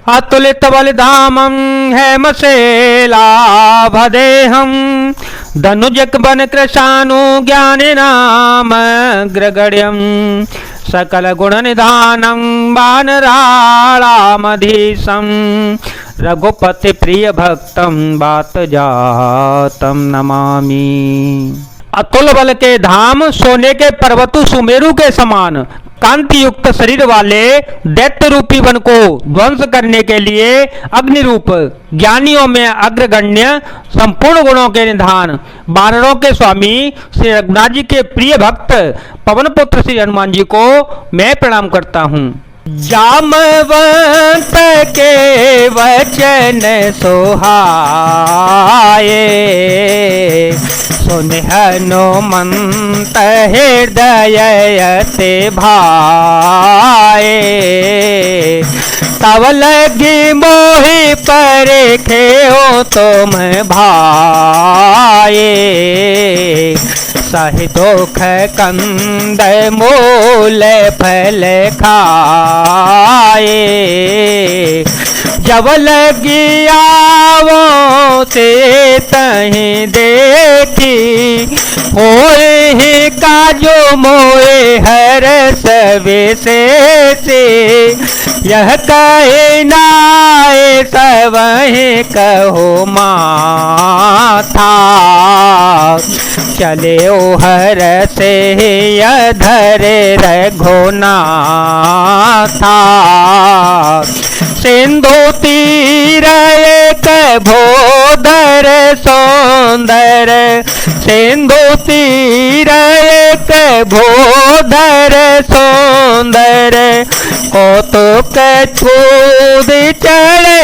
अतुलित बलिधामं हेमशैलाभदेहं धनुजक बन कृशानु ज्ञानिनामग्रगण्यं सकल गुण निधानं वानराणामधीशं रघुपति प्रिय भक्तं बात जातं नमामि। अतुल बल के धाम, सोने के पर्वत सुमेरु के समान कांति युक्त शरीर वाले दैत्य रूपी वन को ध्वंस करने के लिए अग्नि रूप, ज्ञानियों में अग्रगण्य, संपूर्ण गुणों के निधान, वानरों के स्वामी श्री रघुनाथ जी के प्रिय भक्त पवन पुत्र श्री हनुमान जी को मैं प्रणाम करता हूँ। जामवंत के वचन सोहाए, सुन हनुमंत हृदय ते भाए। तब लगी मोहि परखे हो तुम भाए, सहि दुख कंद मूल फल खाए। जब लगी आवो से तहीं देखी, होए काजो मोए हर सविशेषे। यह कहे नाए सबहि कहो माथा, चले ओ हर से धरे रघुनाथा। सिंधु तीर एक भोदर सौंदर, सिंधु तीर एक भोदर सौंदर। कौतुक छूद चढ़े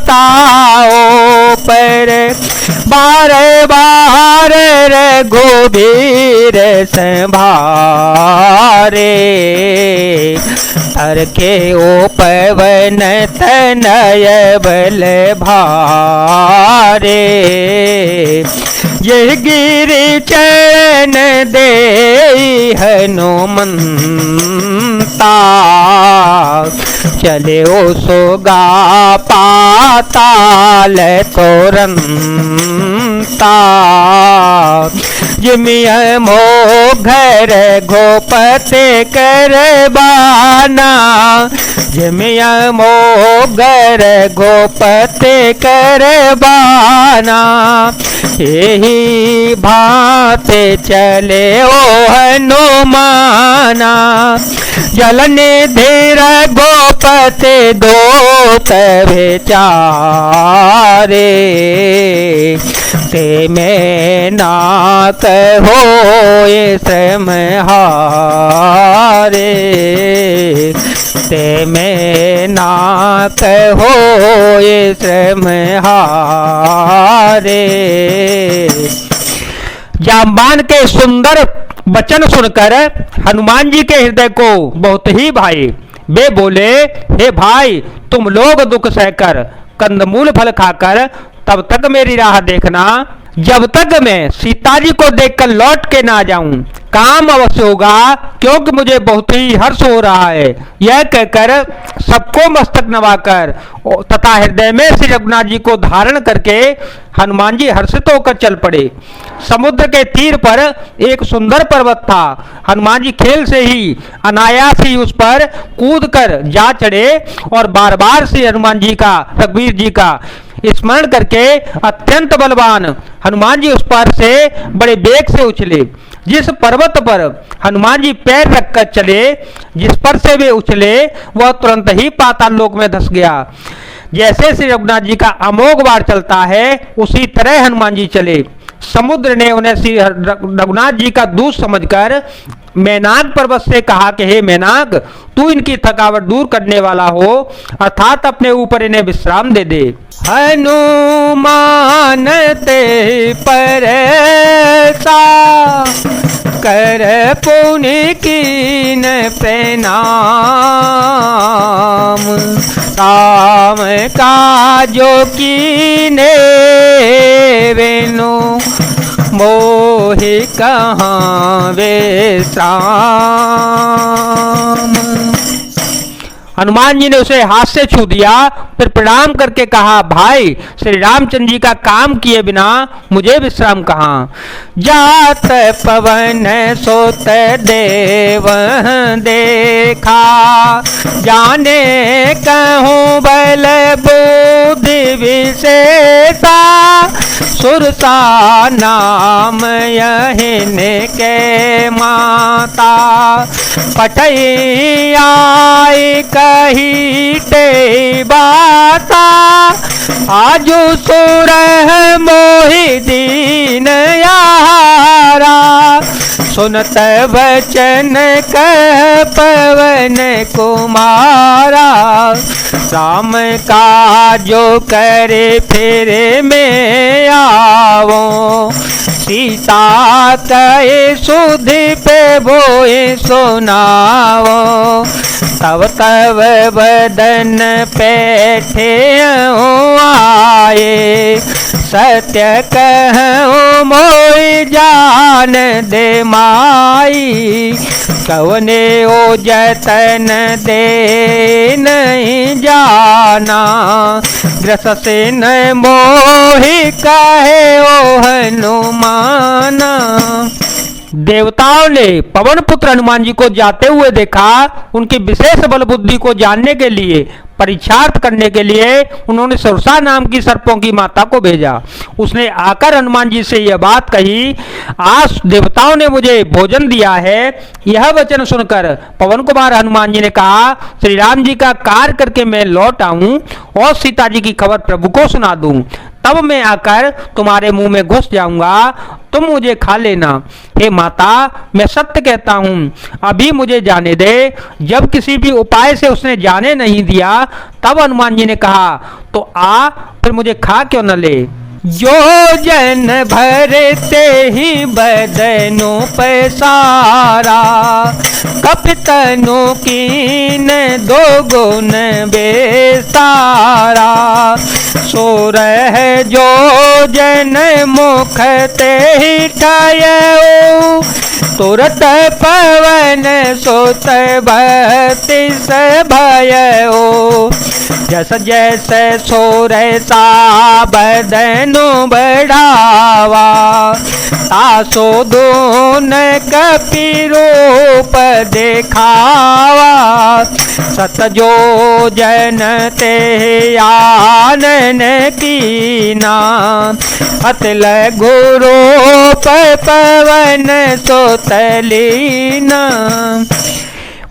ताओ पर, बार बार रघुबीर संभारे। तरखे ओ पवन तनय बल भारे। यह गिरि चरण दे हनुमंता, चले ओ सोगा पाताल तोरंता। जिमिय मोघर गोपते करबाना, जिमिय मोघर गोपते करबाना। यही भाते चले ओ हनुमाना, जलने धीर गोपते दोत बेचारे। ते में नाक होए श्रम हारे, ते में नाक होए श्रम हारे। जाम्बान के सुंदर वचन सुनकर हनुमान जी के हृदय को बहुत ही भाई। वे बोले, हे भाई, तुम लोग दुख सहकर कंदमूल फल खाकर तब तक मेरी राह देखना, जब तक मैं सीता जी को देखकर लौट के ना जाऊं। काम अवश्य होगा, क्योंकि मुझे बहुत ही हर्ष हो रहा है। यह कहकर सबको मस्तक नवाकर तथा हृदय में श्री रघुनाथ जी को धारण करके हनुमान जी हर्षित होकर चल पड़े। समुद्र के तीर पर एक सुंदर पर्वत था। हनुमान जी खेल से ही अनायास ही उस पर कूद कर जा चढ़े और बार बार श्री हनुमान जी का, रघुवीर जी का स्मरण करके अत्यंत बलवान हनुमान जी उस पर से बड़े वेग से उछले। जिस पर्वत पर हनुमान जी पैर रखकर चले, जिस पर से वे उछले, वह तुरंत ही पाताल लोक में धंस गया। जैसे श्री रघुनाथ जी का अमोघ वार चलता है, उसी तरह हनुमान जी चले। समुद्र ने उन्हें श्री रघुनाथ जी का दूत समझकर मैनाक पर्वत से कहा कि हे मैनाक, तू इनकी थकावट दूर करने वाला हो, अर्थात अपने ऊपर इन्हें विश्राम दे दे। हनुमान ते परसा कर पुण्य कीन प्रणाम। राम काजो कीने वेनु, मोहि कहाँ विश्राम। हनुमान जी ने उसे हाथ से छू दिया, फिर प्रणाम करके कहा, भाई श्री रामचंद्र जी का काम किए बिना मुझे विश्राम कहाँ। जात पवन सोत देव देखा, जाने कहूँ बल बुद्धि विशेषा, सुरसा नाम यहिन के माता, पटई आई कही ते बाता, आजू सुर मोहि दीन यारा, सुनत वचन कह पवन कुमारा, राम का जो करे फिर में आवो, सीता कहे सुधि पे बोए सुनाओ, तब तब बदन पे ठेऊ आए, सत्य कहूँ मोहि जान दे माई, कवने ओ जतन दे नहीं जाना, ग्रस से न मोहि कहे ओ हनुमाना। देवताओं ने पवन पुत्र हनुमान जी को जाते हुए देखा। उनकी विशेष बल बुद्धि को जानने के लिए, परीक्षार्थ करने के लिए उन्होंने सुरसा नाम की सर्पों की माता को भेजा। उसने आकर हनुमान जी से यह बात कही, आज देवताओं ने मुझे भोजन दिया है। यह वचन सुनकर पवन कुमार हनुमान जी ने कहा, श्री राम जी का कार्य करके मैं लौट आऊं और सीता जी की खबर प्रभु को सुना दूं, तब मैं आकर तुम्हारे मुंह में घुस जाऊंगा, तुम मुझे खा लेना। हे माता, मैं सत्य कहता हूं, अभी मुझे जाने दे। जब किसी भी उपाय से उसने जाने नहीं दिया, तब हनुमान जी ने कहा, तो आ, फिर मुझे खा क्यों न ले। योजन भरते ही बदनु पैसारा, कपतनु कीन दो गुण बेसारा, सोरह जो जन मुख ते ही ठायो, तुरत पवन सुत बत्तीस भयो, जस जैस सोरह सा बदनु बढ़ावा, तासो दून कपि रूप देखावा, सत जो जन ते आनन कीना, अतल गुरु पवन सोतलीना।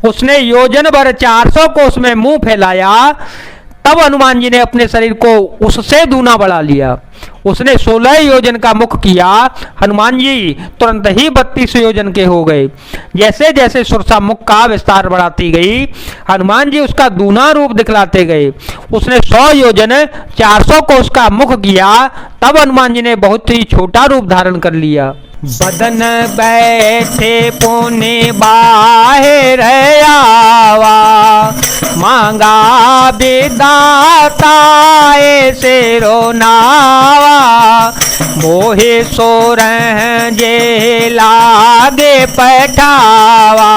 उसने योजन भर 400 कोस में मुंह फैलाया, तब हनुमान जी ने अपने शरीर को उससे दूना बढ़ा लिया। उसने 16 योजन का मुख किया, हनुमान जी तुरंत ही 32 योजन के हो गए। जैसे जैसे सुरसा मुख का विस्तार बढ़ाती गई, हनुमान जी उसका दूना रूप दिखलाते गए। उसने 100 योजन 400 कोस का मुख किया, तब हनुमान जी ने बहुत ही छोटा रूप धारण कर लिया। बदन बैठे पुण्य बाहर आवा, मांगा विदाता ऐसे रोनावा, मोहे सोरह जे लागे पठावा,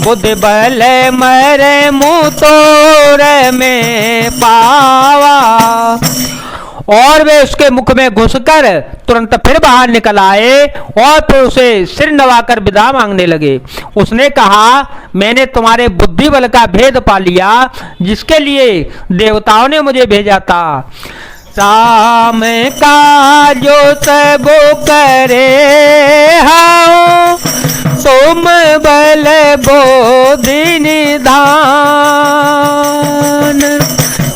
बुद्ध बल मरे मुँह तोर में पावा। और वे उसके मुख में घुसकर तुरंत फिर बाहर निकल आए और फिर उसे सिर नवाकर विदा मांगने लगे। उसने कहा, मैंने तुम्हारे बुद्धि बल का भेद पा लिया, जिसके लिए देवताओं ने मुझे भेजा था। राम का जो सब करे हाओ, तुम बल बोधि निधान,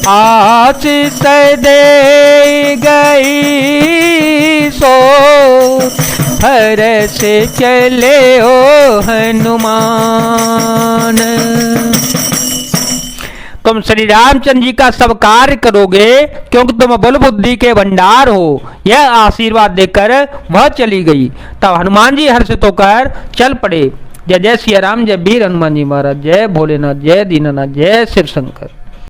आशीष दे गई सो हर से चले ओ हनुमान। तुम श्री रामचंद्र जी का सब कार्य करोगे, क्योंकि तुम बल बुद्धि के भंडार हो। यह आशीर्वाद देकर वह चली गई। तब हनुमान जी हर्षित होकर चल पड़े। जय जय सिया राम, जय वीर हनुमान जी महाराज, जय भोलेनाथ, जय दीनानाथ, जय शिव शंकर।